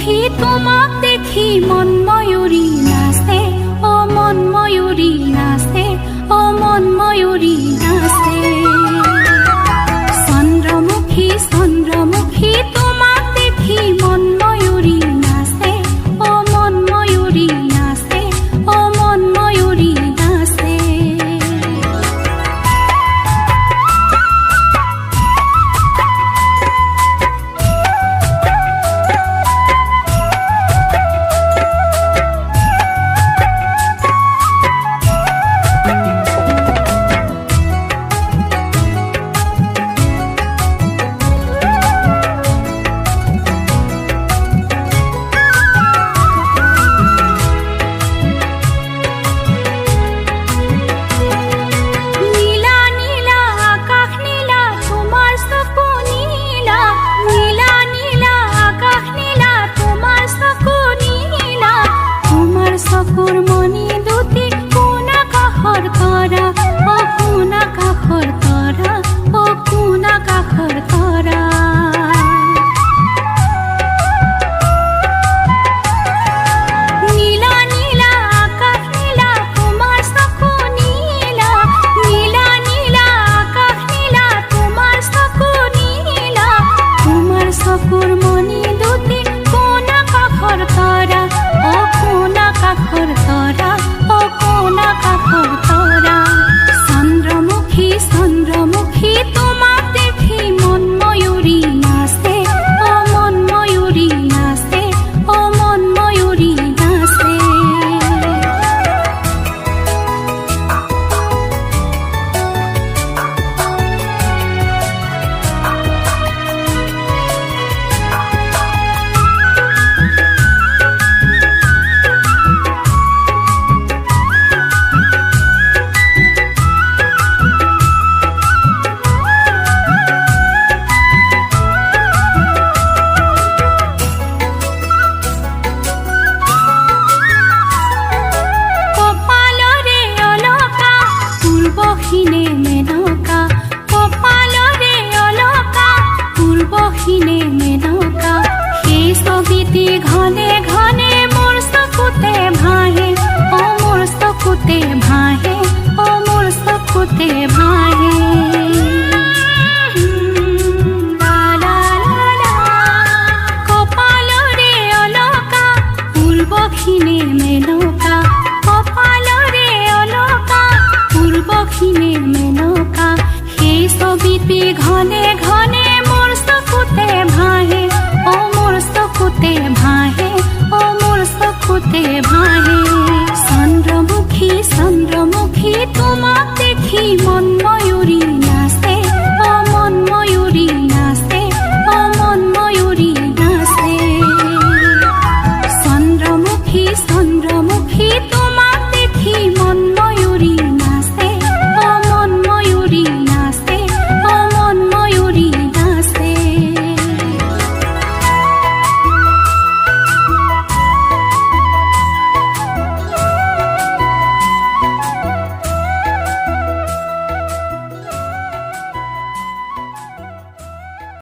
দেখি তোমাক দেখি মন ময়ূরী নাচে, ও মন ময়ূরী নাচে, ও মন ময়ূরী নাচে। চন্দ্রমুখী চন্দ্রমুখী তোমাক দেখি মন ময়ূরী নাচে, ও মন ময়ূরী নাচে, ও মন ময়ূরী নাচে। ঘনে ঘনে মোর চকুতে ভাহে, ও মোর চকুতে ভাহে, ও মোর চকুতে ভাহে। কপালরে অলকা পূর্বখিনে মেনকা, কপালরে অলকা পূর্বখিনে মেনকা। সেই ছবিটি ঘনে ঘনে মোর চকুতে ভাহে, ও মোর চকুতে ভাহে, ও মোর চকুতে ভাহে। চন্দ্রমুখী চন্দ্রমুখী তোমাক